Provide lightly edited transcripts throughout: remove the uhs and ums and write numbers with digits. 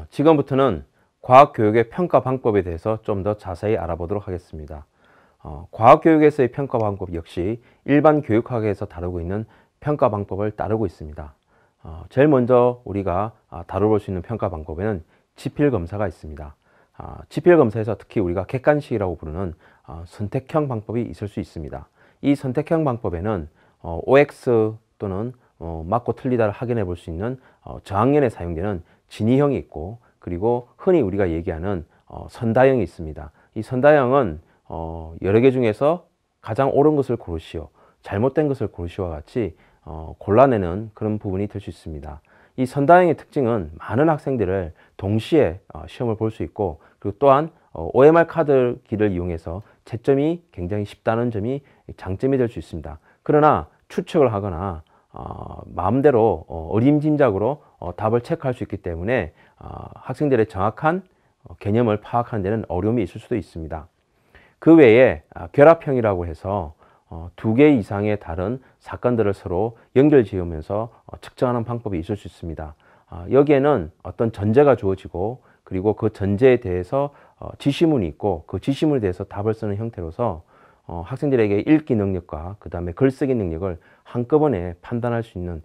지금부터는 과학교육의 평가 방법에 대해서 좀 더 자세히 알아보도록 하겠습니다. 과학교육에서의 평가 방법 역시 일반 교육학에서 다루고 있는 평가 방법을 따르고 있습니다. 제일 먼저 우리가 다뤄볼 수 있는 평가 방법에는 지필검사가 있습니다. 지필검사에서 특히 우리가 객관식이라고 부르는 선택형 방법이 있을 수 있습니다. 이 선택형 방법에는 OX 또는 맞고 틀리다를 확인해 볼 수 있는 저학년에 사용되는 진위형이 있고, 그리고 흔히 우리가 얘기하는 선다형이 있습니다. 이 선다형은 여러 개 중에서 가장 옳은 것을 고르시오, 잘못된 것을 고르시오와 같이 골라내는 그런 부분이 될 수 있습니다. 이 선다형의 특징은 많은 학생들을 동시에 시험을 볼 수 있고, 그리고 또한 OMR 카드기를 이용해서 채점이 굉장히 쉽다는 점이 장점이 될 수 있습니다. 그러나 추측을 하거나 마음대로 어림짐작으로 답을 체크할 수 있기 때문에 학생들의 정확한 개념을 파악하는 데는 어려움이 있을 수도 있습니다. 그 외에 결합형이라고 해서 두 개 이상의 다른 사건들을 서로 연결 지으면서 측정하는 방법이 있을 수 있습니다. 여기에는 어떤 전제가 주어지고, 그리고 그 전제에 대해서 지시문이 있고, 그 지시문에 대해서 답을 쓰는 형태로서 학생들에게 읽기 능력과 그 다음에 글쓰기 능력을 한꺼번에 판단할 수 있는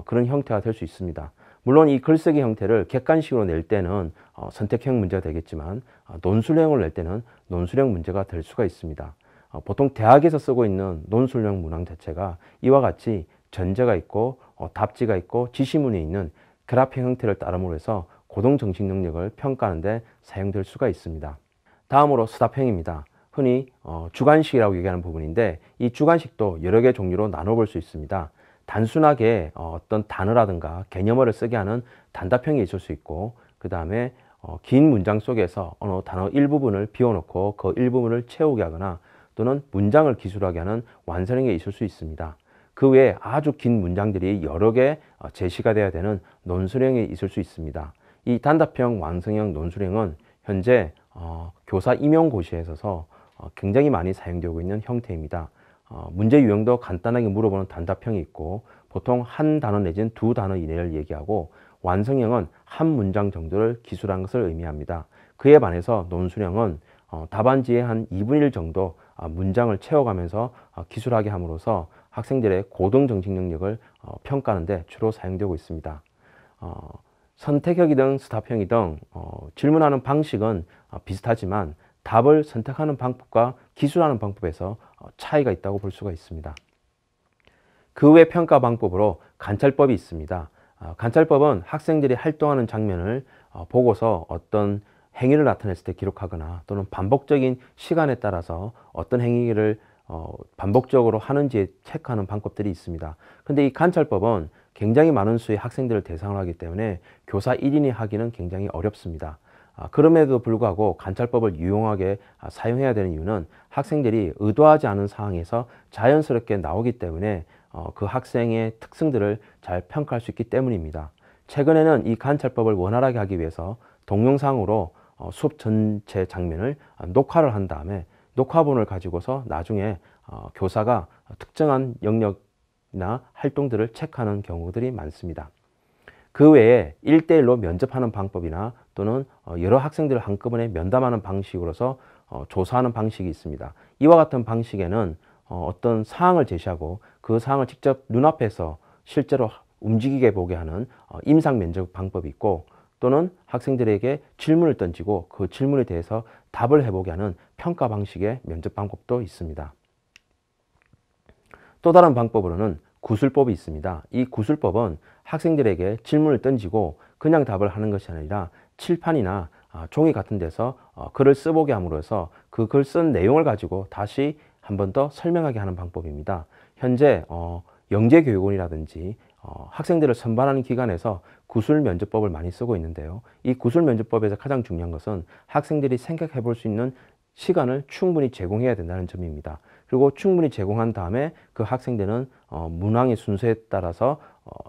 그런 형태가 될 수 있습니다. 물론 이 글쓰기 형태를 객관식으로 낼 때는 선택형 문제가 되겠지만, 논술형으로 낼 때는 논술형 문제가 될 수가 있습니다. 보통 대학에서 쓰고 있는 논술형 문항 자체가 이와 같이 전제가 있고 답지가 있고 지시문이 있는 그래프형 형태를 따름으로 해서 고등정식 능력을 평가하는 데 사용될 수가 있습니다. 다음으로 수답형입니다. 흔히 주관식이라고 얘기하는 부분인데, 이 주관식도 여러 개 종류로 나눠볼 수 있습니다. 단순하게 어떤 단어라든가 개념어를 쓰게 하는 단답형이 있을 수 있고, 그 다음에 긴 문장 속에서 어느 단어 일부분을 비워놓고 그 일부분을 채우게 하거나, 또는 문장을 기술하게 하는 완선형이 있을 수 있습니다. 그 외에 아주 긴 문장들이 여러 개 제시가 돼야 되는 논술형이 있을 수 있습니다. 이 단답형, 완성형, 논술형은 현재 교사 임용고시에 있어서 굉장히 많이 사용되고 있는 형태입니다. 문제 유형도 간단하게 물어보는 단답형이 있고, 보통 한 단어 내지는 두 단어 이내를 얘기하고, 완성형은 한 문장 정도를 기술한 것을 의미합니다. 그에 반해서 논술형은 답안지의 한 2분의 1 정도 문장을 채워가면서 기술하게 함으로써 학생들의 고등정식 능력을 평가하는 데 주로 사용되고 있습니다. 선택형이든 스탑형이든 질문하는 방식은 비슷하지만 답을 선택하는 방법과 기술하는 방법에서 차이가 있다고 볼 수가 있습니다. 그 외 평가 방법으로 관찰법이 있습니다. 관찰법은 학생들이 활동하는 장면을 보고서 어떤 행위를 나타냈을 때 기록하거나, 또는 반복적인 시간에 따라서 어떤 행위를 반복적으로 하는지 체크하는 방법들이 있습니다. 근데 이 관찰법은 굉장히 많은 수의 학생들을 대상으로 하기 때문에 교사 1인이 하기는 굉장히 어렵습니다. 그럼에도 불구하고 관찰법을 유용하게 사용해야 되는 이유는 학생들이 의도하지 않은 상황에서 자연스럽게 나오기 때문에 그 학생의 특성들을 잘 평가할 수 있기 때문입니다. 최근에는 이 관찰법을 원활하게 하기 위해서 동영상으로 수업 전체 장면을 녹화를 한 다음에 녹화본을 가지고서 나중에 교사가 특정한 영역이나 활동들을 체크하는 경우들이 많습니다. 그 외에 1대1로 면접하는 방법이나, 또는 여러 학생들을 한꺼번에 면담하는 방식으로서 조사하는 방식이 있습니다. 이와 같은 방식에는 어떤 사항을 제시하고 그 사항을 직접 눈앞에서 실제로 움직이게 보게 하는 임상 면접 방법이 있고, 또는 학생들에게 질문을 던지고 그 질문에 대해서 답을 해보게 하는 평가 방식의 면접 방법도 있습니다. 또 다른 방법으로는 구술법이 있습니다. 이 구술법은 학생들에게 질문을 던지고 그냥 답을 하는 것이 아니라 칠판이나 종이 같은 데서 글을 써보게 함으로써 그 글 쓴 내용을 가지고 다시 한 번 더 설명하게 하는 방법입니다. 현재 영재교육원이라든지 학생들을 선발하는 기관에서 구술 면접법을 많이 쓰고 있는데요. 이 구술 면접법에서 가장 중요한 것은 학생들이 생각해 볼 수 있는 시간을 충분히 제공해야 된다는 점입니다. 그리고 충분히 제공한 다음에 그 학생들은 문항의 순서에 따라서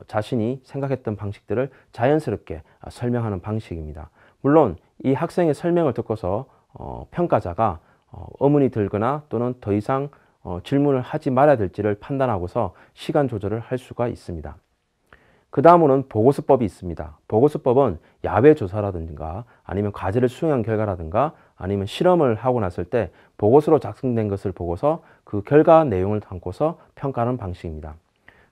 자신이 생각했던 방식들을 자연스럽게 설명하는 방식입니다. 물론 이 학생의 설명을 듣고서 평가자가 의문이 들거나, 또는 더 이상 질문을 하지 말아야 될지를 판단하고서 시간 조절을 할 수가 있습니다. 그 다음으로는 보고서법이 있습니다. 보고서법은 야외 조사라든가 아니면 과제를 수행한 결과라든가 아니면 실험을 하고 났을 때 보고서로 작성된 것을 보고서 그 결과 내용을 담고서 평가하는 방식입니다.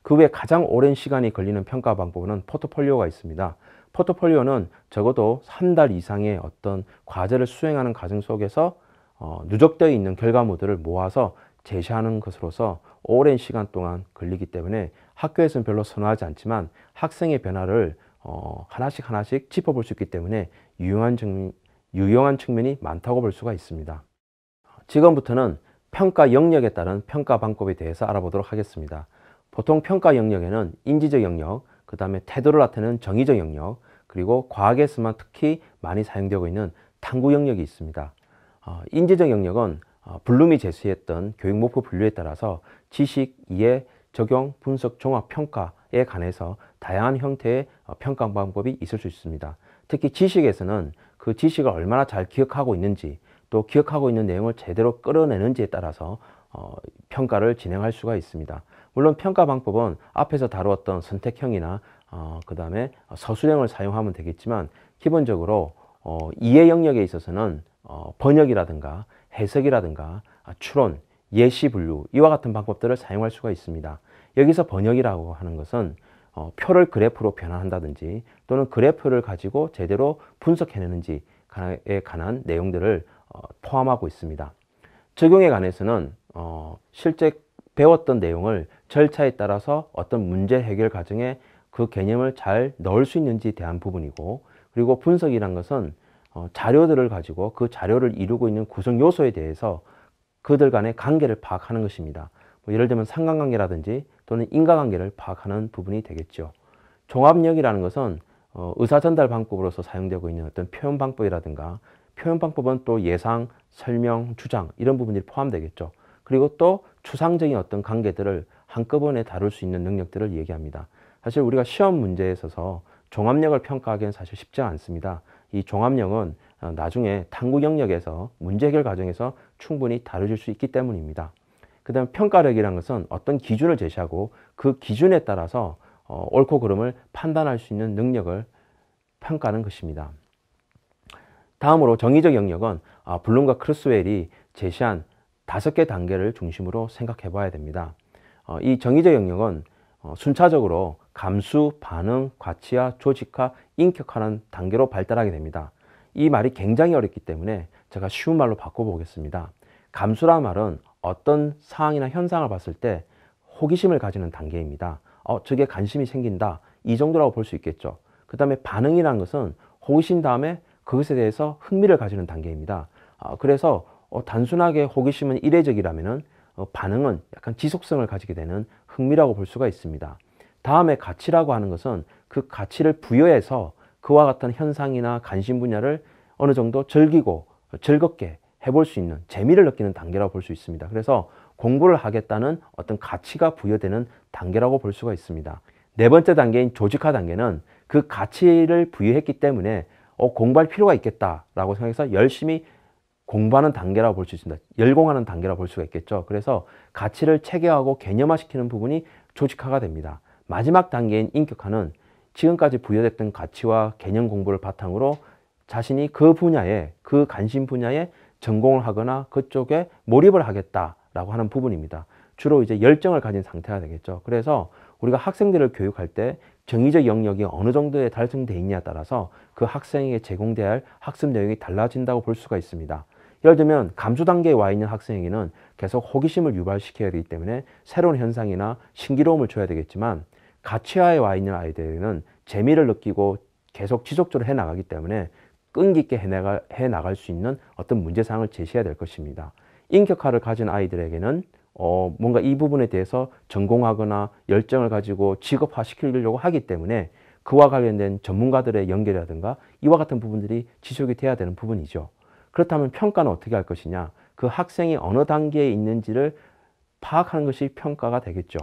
그 외에 가장 오랜 시간이 걸리는 평가 방법은 포트폴리오가 있습니다. 포트폴리오는 적어도 3달 이상의 어떤 과제를 수행하는 과정 속에서 누적되어 있는 결과물들을 모아서 제시하는 것으로서 오랜 시간 동안 걸리기 때문에 학교에서는 별로 선호하지 않지만 학생의 변화를 하나씩 짚어볼 수 있기 때문에 유용한 측면이 많다고 볼 수가 있습니다. 지금부터는 평가 영역에 따른 평가 방법에 대해서 알아보도록 하겠습니다. 보통 평가 영역에는 인지적 영역, 그 다음에 태도를 나타내는 정의적 영역, 그리고 과학에서만 특히 많이 사용되고 있는 탐구 영역이 있습니다. 인지적 영역은 블룸이 제시했던 교육 목표 분류에 따라서 지식, 이해, 적용, 분석, 종합, 평가에 관해서 다양한 형태의 평가 방법이 있을 수 있습니다. 특히 지식에서는 그 지식을 얼마나 잘 기억하고 있는지, 또 기억하고 있는 내용을 제대로 끌어내는지에 따라서 평가를 진행할 수가 있습니다. 물론 평가 방법은 앞에서 다루었던 선택형이나 그 다음에 서술형을 사용하면 되겠지만 기본적으로 이해 영역에 있어서는 번역이라든가 해석이라든가 추론, 예시 분류 이와 같은 방법들을 사용할 수가 있습니다. 여기서 번역이라고 하는 것은 표를 그래프로 변환한다든지 또는 그래프를 가지고 제대로 분석해내는지에 관한 내용들을 포함하고 있습니다. 적용에 관해서는 실제 배웠던 내용을 절차에 따라서 어떤 문제 해결 과정에 그 개념을 잘 넣을 수 있는지에 대한 부분이고, 그리고 분석이란 것은 자료들을 가지고 그 자료를 이루고 있는 구성 요소에 대해서 그들 간의 관계를 파악하는 것입니다. 예를 들면 상관관계라든지 또는 인과관계를 파악하는 부분이 되겠죠. 종합력이라는 것은 의사전달 방법으로서 사용되고 있는 어떤 표현 방법이라든가, 표현 방법은 또 예상, 설명, 주장 이런 부분들이 포함되겠죠. 그리고 또 추상적인 어떤 관계들을 한꺼번에 다룰 수 있는 능력들을 얘기합니다. 사실 우리가 시험 문제에 있어서 종합력을 평가하기는 사실 쉽지 않습니다. 이 종합력은 나중에 탐구 영역에서 문제 해결 과정에서 충분히 다뤄질 수 있기 때문입니다. 그 다음 평가력이라는 것은 어떤 기준을 제시하고 그 기준에 따라서 옳고 그름을 판단할 수 있는 능력을 평가하는 것입니다. 다음으로 정의적 영역은 블룸과 크루스웰이 제시한 5개 단계를 중심으로 생각해 봐야 됩니다. 이 정의적 영역은 순차적으로 감수, 반응, 과치화, 조직화, 인격화라는 단계로 발달하게 됩니다. 이 말이 굉장히 어렵기 때문에 제가 쉬운 말로 바꿔보겠습니다. 감수라는 말은 어떤 상황이나 현상을 봤을 때 호기심을 가지는 단계입니다. 저게 관심이 생긴다. 이 정도라고 볼 수 있겠죠. 그 다음에 반응이라는 것은 호기심 다음에 그것에 대해서 흥미를 가지는 단계입니다. 그래서 단순하게 호기심은 이례적이라면 반응은 약간 지속성을 가지게 되는 흥미라고 볼 수가 있습니다. 다음에 가치라고 하는 것은 그 가치를 부여해서 그와 같은 현상이나 관심 분야를 어느 정도 즐기고 즐겁게 해볼 수 있는 재미를 느끼는 단계라고 볼 수 있습니다. 그래서 공부를 하겠다는 어떤 가치가 부여되는 단계라고 볼 수가 있습니다. 네 번째 단계인 조직화 단계는 그 가치를 부여했기 때문에 공부할 필요가 있겠다라고 생각해서 열심히 공부하는 단계라고 볼 수 있습니다. 열공하는 단계라고 볼 수가 있겠죠. 그래서 가치를 체계화하고 개념화시키는 부분이 조직화가 됩니다. 마지막 단계인 인격화는 지금까지 부여됐던 가치와 개념 공부를 바탕으로 자신이 그 분야에, 그 관심 분야에 전공을 하거나 그쪽에 몰입을 하겠다라고 하는 부분입니다. 주로 이제 열정을 가진 상태가 되겠죠. 그래서 우리가 학생들을 교육할 때 정의적 영역이 어느 정도에 달성되어 있냐에 따라서 그 학생에게 제공돼야 할 학습 내용이 달라진다고 볼 수가 있습니다. 예를 들면 감수 단계에 와 있는 학생에게는 계속 호기심을 유발시켜야 되기 때문에 새로운 현상이나 신기로움을 줘야 되겠지만, 가치화에 와 있는 아이들에게는 재미를 느끼고 계속 지속적으로 해나가기 때문에 끈기 있게 해나갈 수 있는 어떤 문제사항을 제시해야 될 것입니다. 인격화를 가진 아이들에게는 뭔가 이 부분에 대해서 전공하거나 열정을 가지고 직업화시키려고 하기 때문에 그와 관련된 전문가들의 연결이라든가 이와 같은 부분들이 지속이 돼야 되는 부분이죠. 그렇다면 평가는 어떻게 할 것이냐? 그 학생이 어느 단계에 있는지를 파악하는 것이 평가가 되겠죠.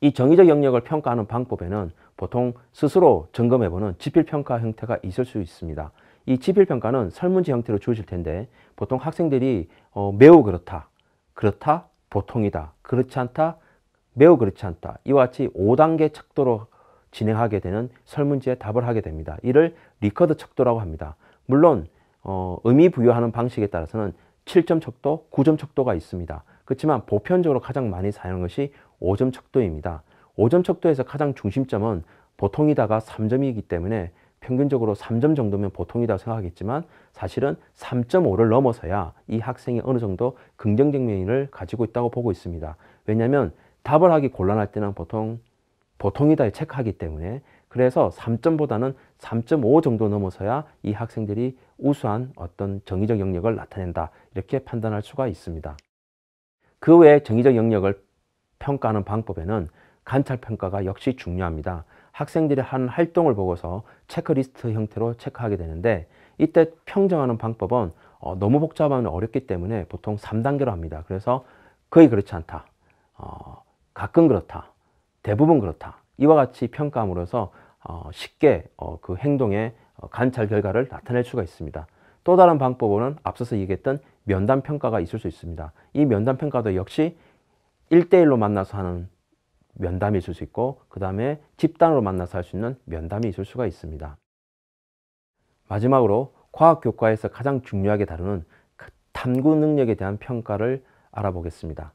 이 정의적 영역을 평가하는 방법에는 보통 스스로 점검해보는 지필평가 형태가 있을 수 있습니다. 이 지필평가는 설문지 형태로 주어질 텐데 보통 학생들이 매우 그렇다, 그렇다, 보통이다, 그렇지 않다, 매우 그렇지 않다 이와 같이 5단계 척도로 진행하게 되는 설문지에 답을 하게 됩니다. 이를 리커드 척도라고 합니다. 물론 의미 부여하는 방식에 따라서는 7점 척도, 9점 척도가 있습니다. 그렇지만 보편적으로 가장 많이 사용하는 것이 5점 척도입니다. 5점 척도에서 가장 중심점은 보통이다가 3점이기 때문에 평균적으로 3점 정도면 보통이라고 생각하겠지만 사실은 3.5를 넘어서야 이 학생이 어느 정도 긍정적 면을 가지고 있다고 보고 있습니다. 왜냐하면 답을 하기 곤란할 때는 보통 보통이다에 체크하기 때문에 그래서 3점보다는 3.5 정도 넘어서야 이 학생들이 우수한 어떤 정의적 영역을 나타낸다 이렇게 판단할 수가 있습니다. 그 외에 정의적 영역을 평가하는 방법에는 관찰평가가 역시 중요합니다. 학생들이 한 활동을 보고서 체크리스트 형태로 체크하게 되는데 이때 평정하는 방법은 너무 복잡하면 어렵기 때문에 보통 3단계로 합니다. 그래서 거의 그렇지 않다, 가끔 그렇다, 대부분 그렇다 이와 같이 평가함으로써 쉽게 그 행동의 관찰 결과를 나타낼 수가 있습니다. 또 다른 방법으로는 앞서서 얘기했던 면담 평가가 있을 수 있습니다. 이 면담 평가도 역시 1대1로 만나서 하는 면담이 있을 수 있고 그 다음에 집단으로 만나서 할 수 있는 면담이 있을 수가 있습니다. 마지막으로 과학교과에서 가장 중요하게 다루는 탐구 능력에 대한 평가를 알아보겠습니다.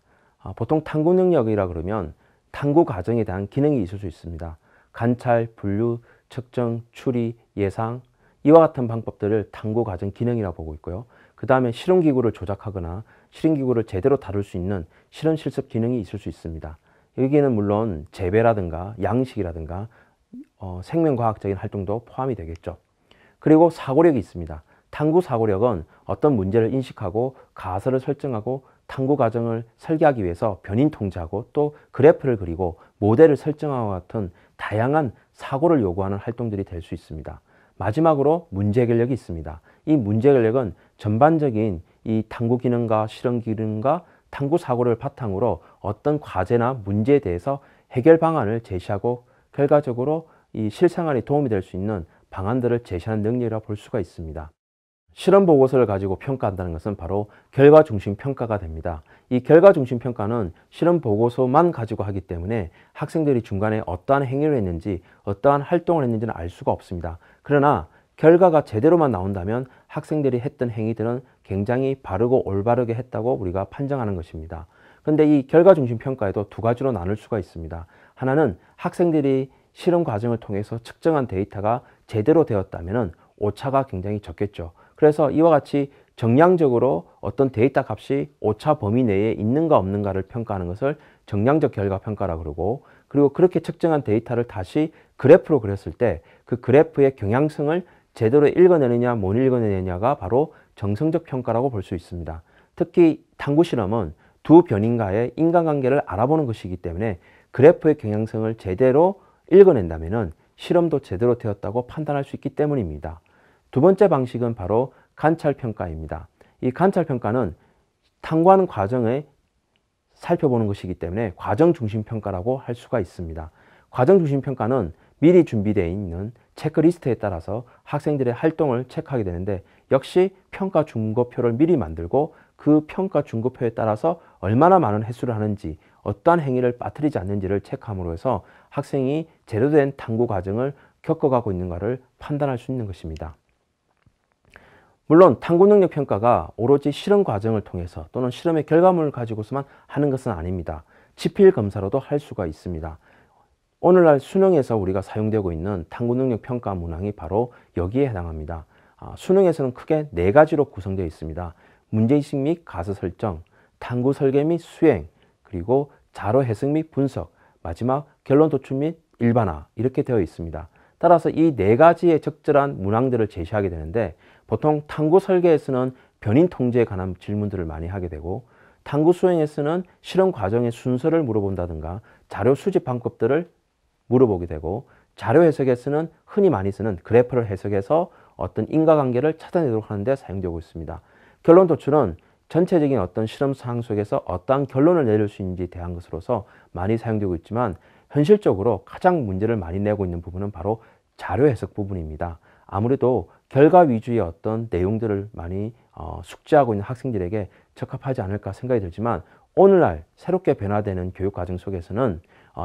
보통 탐구 능력이라 그러면 탐구 과정에 대한 기능이 있을 수 있습니다. 관찰, 분류, 측정, 추리, 예상 이와 같은 방법들을 탐구 과정 기능이라고 보고 있고요. 그 다음에 실험기구를 조작하거나 실험기구를 제대로 다룰 수 있는 실험 실습 기능이 있을 수 있습니다. 여기에는 물론 재배라든가 양식이라든가 생명과학적인 활동도 포함이 되겠죠. 그리고 사고력이 있습니다. 탐구 사고력은 어떤 문제를 인식하고 가설을 설정하고 탐구 과정을 설계하기 위해서 변인 통제하고 또 그래프를 그리고 모델을 설정하고 같은 다양한 사고를 요구하는 활동들이 될 수 있습니다. 마지막으로 문제 해결력이 있습니다. 이 문제 해결력은 전반적인 이 탐구 기능과 실험 기능과 탐구 사고를 바탕으로 어떤 과제나 문제에 대해서 해결 방안을 제시하고 결과적으로 이 실생활에 도움이 될 수 있는 방안들을 제시하는 능력이라고 볼 수가 있습니다. 실험 보고서를 가지고 평가한다는 것은 바로 결과 중심 평가가 됩니다. 이 결과 중심 평가는 실험 보고서만 가지고 하기 때문에 학생들이 중간에 어떠한 행위를 했는지 어떠한 활동을 했는지는 알 수가 없습니다. 그러나 결과가 제대로만 나온다면 학생들이 했던 행위들은 굉장히 바르고 올바르게 했다고 우리가 판정하는 것입니다. 그런데 이 결과 중심 평가에도 두 가지로 나눌 수가 있습니다. 하나는 학생들이 실험 과정을 통해서 측정한 데이터가 제대로 되었다면 오차가 굉장히 적겠죠. 그래서 이와 같이 정량적으로 어떤 데이터 값이 오차 범위 내에 있는가 없는가를 평가하는 것을 정량적 결과 평가라고 그러고, 그리고 그렇게 측정한 데이터를 다시 그래프로 그렸을 때 그 그래프의 경향성을 제대로 읽어내느냐 못 읽어내느냐가 바로 정성적 평가라고 볼 수 있습니다. 특히 탐구 실험은 두 변인과의 인간관계를 알아보는 것이기 때문에 그래프의 경향성을 제대로 읽어낸다면 실험도 제대로 되었다고 판단할 수 있기 때문입니다. 두 번째 방식은 바로 관찰평가입니다. 이 관찰평가는 탐구하는 과정을 살펴보는 것이기 때문에 과정중심평가라고 할 수가 있습니다. 과정중심평가는 미리 준비되어 있는 체크리스트에 따라서 학생들의 활동을 체크하게 되는데 역시 평가 준거표를 미리 만들고 그 평가 준거표에 따라서 얼마나 많은 횟수를 하는지 어떠한 행위를 빠뜨리지 않는지를 체크함으로 해서 학생이 제대로 된 탐구 과정을 겪어가고 있는가를 판단할 수 있는 것입니다. 물론 탐구 능력 평가가 오로지 실험 과정을 통해서 또는 실험의 결과물을 가지고서만 하는 것은 아닙니다. 지필 검사로도 할 수가 있습니다. 오늘날 수능에서 우리가 사용되고 있는 탐구 능력 평가 문항이 바로 여기에 해당합니다. 수능에서는 크게 네 가지로 구성되어 있습니다. 문제의식 및 가설 설정, 탐구 설계 및 수행, 그리고 자료 해석 및 분석, 마지막 결론 도출 및 일반화 이렇게 되어 있습니다. 따라서 이 네 가지의 적절한 문항들을 제시하게 되는데 보통 탐구 설계에서는 변인 통제에 관한 질문들을 많이 하게 되고 탐구 수행에서는 실험 과정의 순서를 물어본다든가 자료 수집 방법들을 물어보게 되고 자료 해석에서는 흔히 많이 쓰는 그래프를 해석해서 어떤 인과관계를 찾아내도록 하는 데 사용되고 있습니다. 결론 도출은 전체적인 어떤 실험 상황 속에서 어떠한 결론을 내릴 수 있는지에 대한 것으로서 많이 사용되고 있지만 현실적으로 가장 문제를 많이 내고 있는 부분은 바로 자료 해석 부분입니다. 아무래도 결과 위주의 어떤 내용들을 많이 숙지하고 있는 학생들에게 적합하지 않을까 생각이 들지만 오늘날 새롭게 변화되는 교육과정 속에서는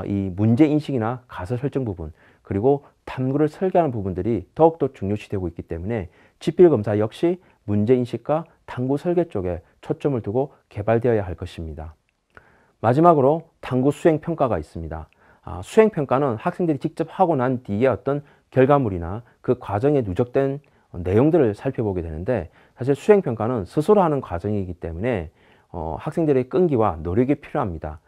이 문제인식이나 가설 설정 부분, 그리고 탐구를 설계하는 부분들이 더욱더 중요시되고 있기 때문에 지필검사 역시 문제인식과 탐구 설계 쪽에 초점을 두고 개발되어야 할 것입니다. 마지막으로 탐구 수행평가가 있습니다. 수행평가는 학생들이 직접 하고 난 뒤에 어떤 결과물이나 그 과정에 누적된 내용들을 살펴보게 되는데, 사실 수행평가는 스스로 하는 과정이기 때문에 학생들의 끈기와 노력이 필요합니다.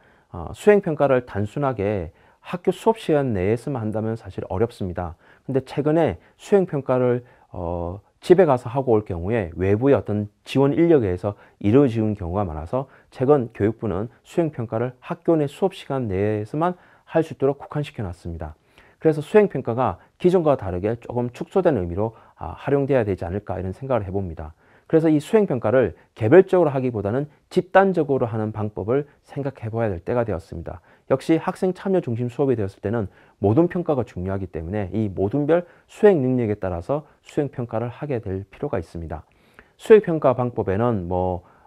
수행평가를 단순하게 학교 수업 시간 내에서만 한다면 사실 어렵습니다. 근데 최근에 수행평가를 집에 가서 하고 올 경우에 외부의 어떤 지원 인력에 의해서 이루어지는 경우가 많아서 최근 교육부는 수행평가를 학교 내 수업 시간 내에서만 할 수 있도록 국한시켜 놨습니다. 그래서 수행평가가 기존과 다르게 조금 축소된 의미로 활용돼야 되지 않을까 이런 생각을 해봅니다. 그래서 이 수행평가를 개별적으로 하기보다는 집단적으로 하는 방법을 생각해 봐야 될 때가 되었습니다. 역시 학생 참여 중심 수업이 되었을 때는 모든 평가가 중요하기 때문에 이 모든별 수행 능력에 따라서 수행평가를 하게 될 필요가 있습니다. 수행평가 방법에는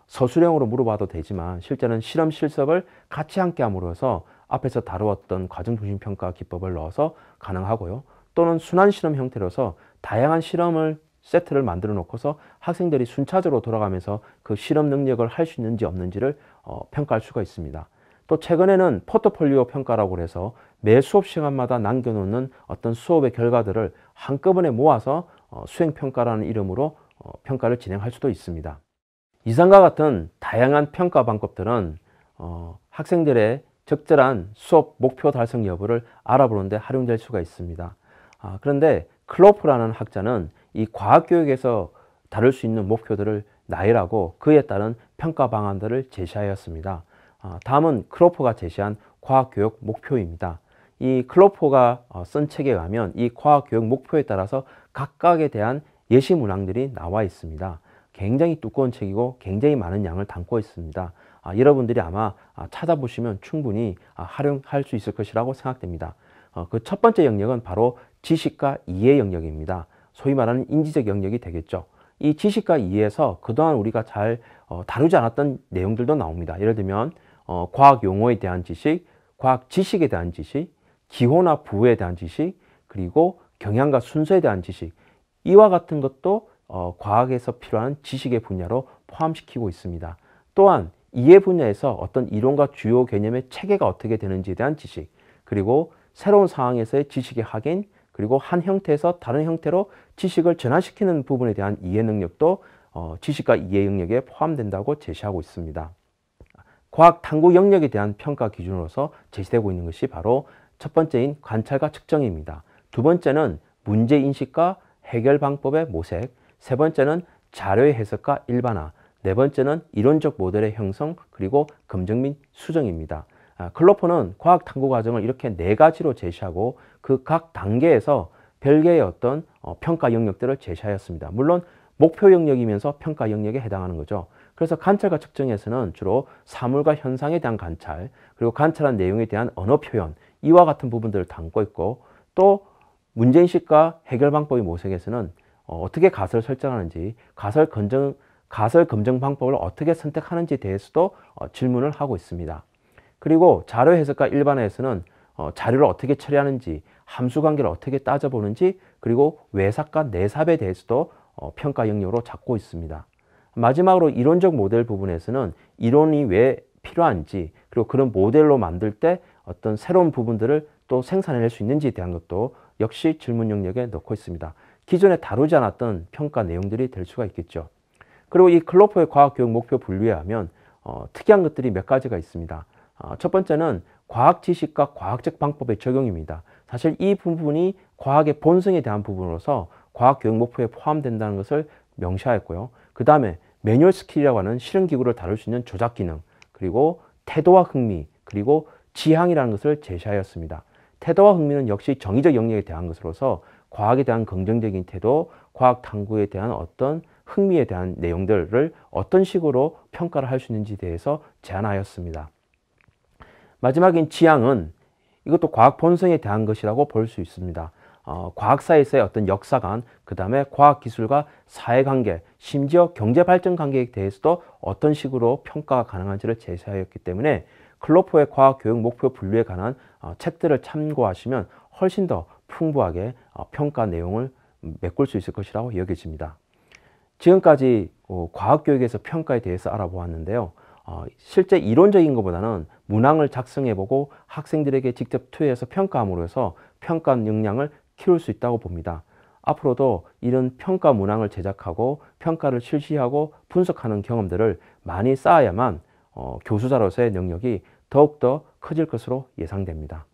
서술형으로 물어봐도 되지만 실제는 실험 실습을 같이 함께 함으로써 앞에서 다루었던 과정중심평가 기법을 넣어서 가능하고요. 또는 순환 실험 형태로서 다양한 실험을 세트를 만들어 놓고서 학생들이 순차적으로 돌아가면서 그 실험 능력을 할 수 있는지 없는지를 평가할 수가 있습니다. 또 최근에는 포트폴리오 평가라고 해서 매 수업 시간마다 남겨놓는 어떤 수업의 결과들을 한꺼번에 모아서 수행평가라는 이름으로 평가를 진행할 수도 있습니다. 이상과 같은 다양한 평가 방법들은 학생들의 적절한 수업 목표 달성 여부를 알아보는 데 활용될 수가 있습니다. 그런데 클로프라는 학자는 이 과학교육에서 다룰 수 있는 목표들을 나열하고 그에 따른 평가 방안들을 제시하였습니다. 다음은 클로프가 제시한 과학교육 목표입니다. 이 클로프가 쓴 책에 의하면 이 과학교육 목표에 따라서 각각에 대한 예시 문항들이 나와 있습니다. 굉장히 두꺼운 책이고 굉장히 많은 양을 담고 있습니다. 여러분들이 아마 찾아보시면 충분히 활용할 수 있을 것이라고 생각됩니다. 그 첫 번째 영역은 바로 지식과 이해 영역입니다. 소위 말하는 인지적 영역이 되겠죠. 이 지식과 이해에서 그동안 우리가 잘 다루지 않았던 내용들도 나옵니다. 예를 들면 과학 용어에 대한 지식, 과학 지식에 대한 지식, 기호나 부호에 대한 지식, 그리고 경향과 순서에 대한 지식, 이와 같은 것도 과학에서 필요한 지식의 분야로 포함시키고 있습니다. 또한 이해 분야에서 어떤 이론과 주요 개념의 체계가 어떻게 되는지에 대한 지식, 그리고 새로운 상황에서의 지식의 확인, 그리고 한 형태에서 다른 형태로 지식을 전환시키는 부분에 대한 이해 능력도 지식과 이해 영역에 포함된다고 제시하고 있습니다. 과학 탐구 영역에 대한 평가 기준으로서 제시되고 있는 것이 바로 첫 번째인 관찰과 측정입니다. 두 번째는 문제인식과 해결 방법의 모색, 세 번째는 자료의 해석과 일반화, 네 번째는 이론적 모델의 형성, 그리고 검증 및 수정입니다. 클로프는 과학 탐구 과정을 이렇게 네 가지로 제시하고 그 각 단계에서 별개의 어떤 평가 영역들을 제시하였습니다. 물론 목표 영역이면서 평가 영역에 해당하는 거죠. 그래서 관찰과 측정에서는 주로 사물과 현상에 대한 관찰, 그리고 관찰한 내용에 대한 언어 표현, 이와 같은 부분들을 담고 있고, 또 문제인식과 해결 방법의 모색에서는 어떻게 가설을 설정하는지, 가설 검증 방법을 어떻게 선택하는지에 대해서도 질문을 하고 있습니다. 그리고 자료 해석과 일반화에서는 자료를 어떻게 처리하는지, 함수 관계를 어떻게 따져보는지, 그리고 외삽과 내삽에 대해서도 평가 영역으로 잡고 있습니다. 마지막으로 이론적 모델 부분에서는 이론이 왜 필요한지, 그리고 그런 모델로 만들 때 어떤 새로운 부분들을 또 생산해낼 수 있는지에 대한 것도 역시 질문 영역에 넣고 있습니다. 기존에 다루지 않았던 평가 내용들이 될 수가 있겠죠. 그리고 이 클로프의 과학교육 목표 분류에 하면 특이한 것들이 몇 가지가 있습니다. 첫 번째는 과학 지식과 과학적 방법의 적용입니다. 사실 이 부분이 과학의 본성에 대한 부분으로서 과학교육 목표에 포함된다는 것을 명시하였고요. 그 다음에 매뉴얼 스킬이라고 하는 실행기구를 다룰 수 있는 조작 기능, 그리고 태도와 흥미, 그리고 지향이라는 것을 제시하였습니다. 태도와 흥미는 역시 정의적 영역에 대한 것으로서 과학에 대한 긍정적인 태도, 과학 탐구에 대한 어떤 흥미에 대한 내용들을 어떤 식으로 평가를 할 수 있는지에 대해서 제안하였습니다. 마지막인 지향은 이것도 과학 본성에 대한 것이라고 볼 수 있습니다. 과학사에서의 어떤 역사관, 그 다음에 과학기술과 사회관계, 심지어 경제발전 관계에 대해서도 어떤 식으로 평가가 가능한지를 제시하였기 때문에 클로프의 과학교육 목표 분류에 관한 책들을 참고하시면 훨씬 더 풍부하게 평가 내용을 메꿀 수 있을 것이라고 여겨집니다. 지금까지 과학교육에서 평가에 대해서 알아보았는데요. 실제 이론적인 것보다는 문항을 작성해보고 학생들에게 직접 투여해서 평가함으로 해서 평가 역량을 키울 수 있다고 봅니다. 앞으로도 이런 평가 문항을 제작하고 평가를 실시하고 분석하는 경험들을 많이 쌓아야만 교수자로서의 능력이 더욱더 커질 것으로 예상됩니다.